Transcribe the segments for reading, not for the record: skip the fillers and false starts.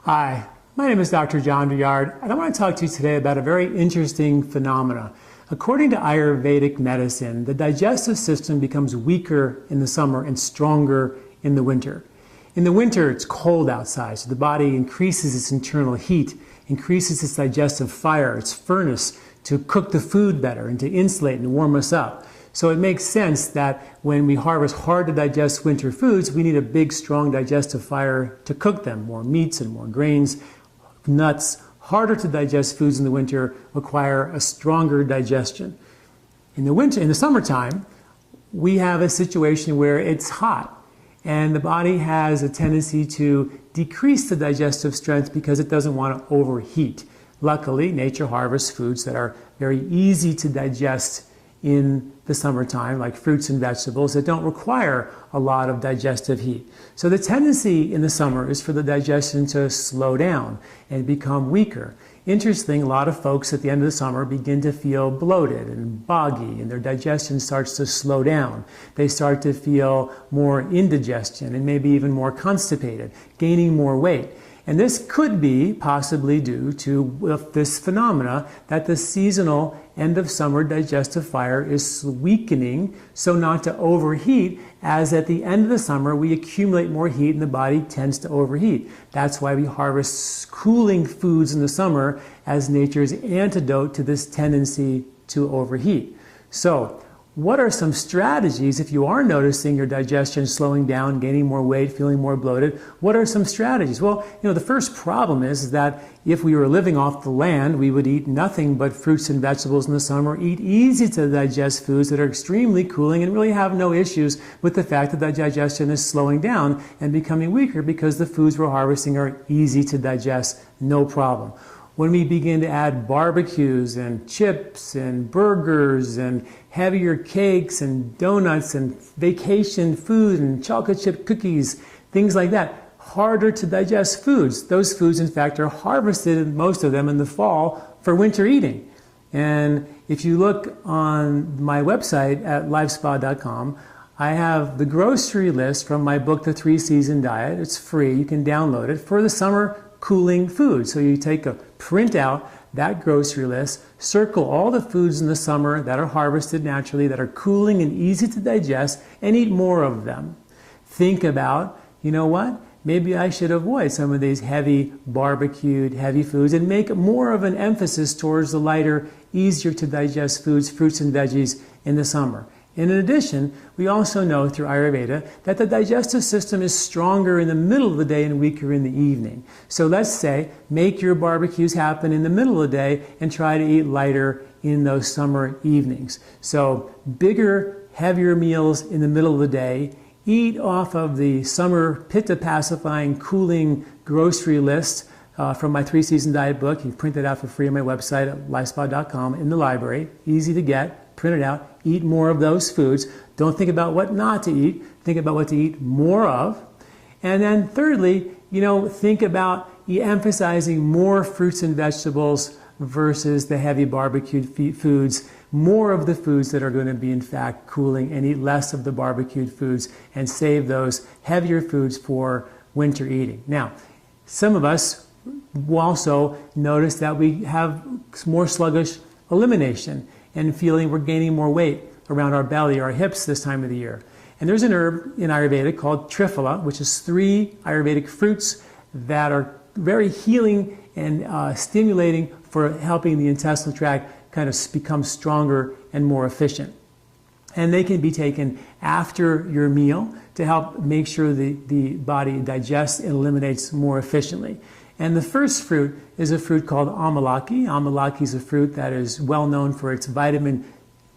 Hi, my name is Dr. John Duyard, and I want to talk to you today about a very interesting phenomena. According to Ayurvedic medicine, the digestive system becomes weaker in the summer and stronger in the winter. In the winter, it's cold outside, so the body increases its internal heat, increases its digestive fire, its furnace, to cook the food better and to insulate and warm us up. So it makes sense that when we harvest hard to digest winter foods, we need a big, strong digestive fire to cook them. More meats and more grains, nuts. Harder to digest foods in the winter require a stronger digestion. In the summertime, we have a situation where it's hot and the body has a tendency to decrease the digestive strength because it doesn't want to overheat. Luckily, nature harvests foods that are very easy to digest in the summertime, like fruits and vegetables that don't require a lot of digestive heat. So the tendency in the summer is for the digestion to slow down and become weaker. Interesting, a lot of folks at the end of the summer begin to feel bloated and boggy, and their digestion starts to slow down. They start to feel more indigestion and maybe even more constipated, gaining more weight. And this could be possibly due to this phenomena that the seasonal end of summer digestive fire is weakening so not to overheat, as at the end of the summer we accumulate more heat and the body tends to overheat. That's why we harvest cooling foods in the summer as nature's antidote to this tendency to overheat. So, what are some strategies if you are noticing your digestion slowing down, gaining more weight, feeling more bloated? What are some strategies? Well, the first problem is that if we were living off the land, we would eat nothing but fruits and vegetables in the summer, eat easy to digest foods that are extremely cooling, and really have no issues with the fact that the digestion is slowing down and becoming weaker because the foods we're harvesting are easy to digest, no problem. When we begin to add barbecues and chips and burgers and heavier cakes and donuts and vacation food and chocolate chip cookies, things like that, harder to digest foods. Those foods, in fact, are harvested, most of them, in the fall for winter eating. And if you look on my website at livespa.com, I have the grocery list from my book, The 3-Season Diet. It's free. You can download it for the summer cooling food. So you print out that grocery list, circle all the foods in the summer that are harvested naturally, that are cooling and easy to digest, and eat more of them. Think about, maybe I should avoid some of these heavy barbecued, heavy foods and make more of an emphasis towards the lighter, easier to digest foods, fruits and veggies in the summer. And in addition, we also know through Ayurveda that the digestive system is stronger in the middle of the day and weaker in the evening. So let's say, make your barbecues happen in the middle of the day and try to eat lighter in those summer evenings. So bigger, heavier meals in the middle of the day. Eat off of the summer pitta pacifying, cooling grocery list from my 3-Season Diet book. You can print it out for free on my website at livespa.com in the library. Easy to get. Print it out. Eat more of those foods. Don't think about what not to eat. Think about what to eat more of. And then thirdly, think about emphasizing more fruits and vegetables versus the heavy barbecued foods. More of the foods that are going to be, in fact, cooling, and eat less of the barbecued foods and save those heavier foods for winter eating. Now, some of us will also notice that we have more sluggish elimination and feeling we're gaining more weight around our belly, our hips this time of the year. And there's an herb in Ayurveda called Triphala, which is 3 Ayurvedic fruits that are very healing and stimulating for helping the intestinal tract kind of become stronger and more efficient. And they can be taken after your meal to help make sure the body digests and eliminates more efficiently. And the first fruit is a fruit called amalaki. Amalaki is a fruit that is well known for its vitamin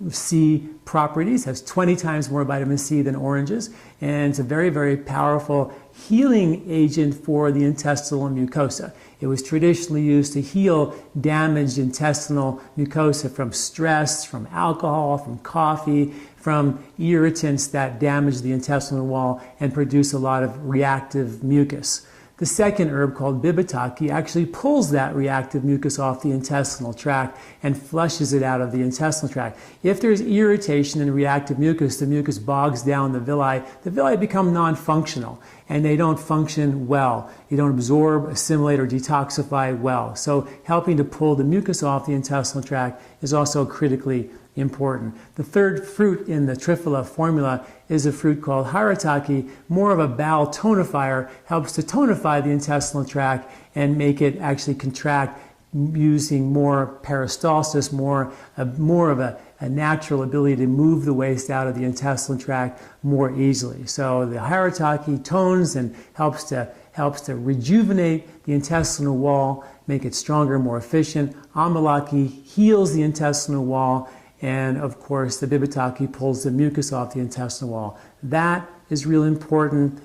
C properties, has 20 times more vitamin C than oranges, and it's a very, very powerful healing agent for the intestinal mucosa. It was traditionally used to heal damaged intestinal mucosa from stress, from alcohol, from coffee, from irritants that damage the intestinal wall and produce a lot of reactive mucus. The second herb, called bibitaki, actually pulls that reactive mucus off the intestinal tract and flushes it out of the intestinal tract. If there's irritation in reactive mucus, the mucus bogs down the villi. The villi become non-functional and they don't function well. You don't absorb, assimilate, or detoxify well. So helping to pull the mucus off the intestinal tract is also critically important. The third fruit in the Triphala formula is a fruit called harataki, more of a bowel tonifier, helps to tonify the intestinal tract and make it actually contract using more peristalsis, more of a natural ability to move the waste out of the intestinal tract more easily. So the harataki tones and helps to rejuvenate the intestinal wall, make it stronger, more efficient. Amalaki heals the intestinal wall, and of course the bibitaki pulls the mucus off the intestinal wall. That is really important.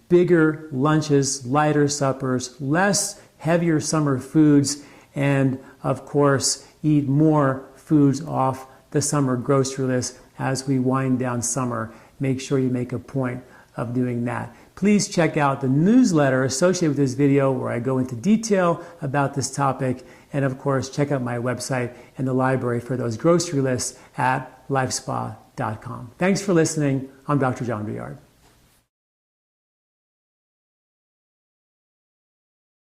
Bigger lunches, lighter suppers, less heavier summer foods, and of course eat more foods off the summer grocery list as we wind down summer. Make sure you make a point of doing that. Please check out the newsletter associated with this video where I go into detail about this topic, and of course check out my website and the library for those grocery lists at lifespa.com. Thanks for listening. I'm Dr. John Douillard.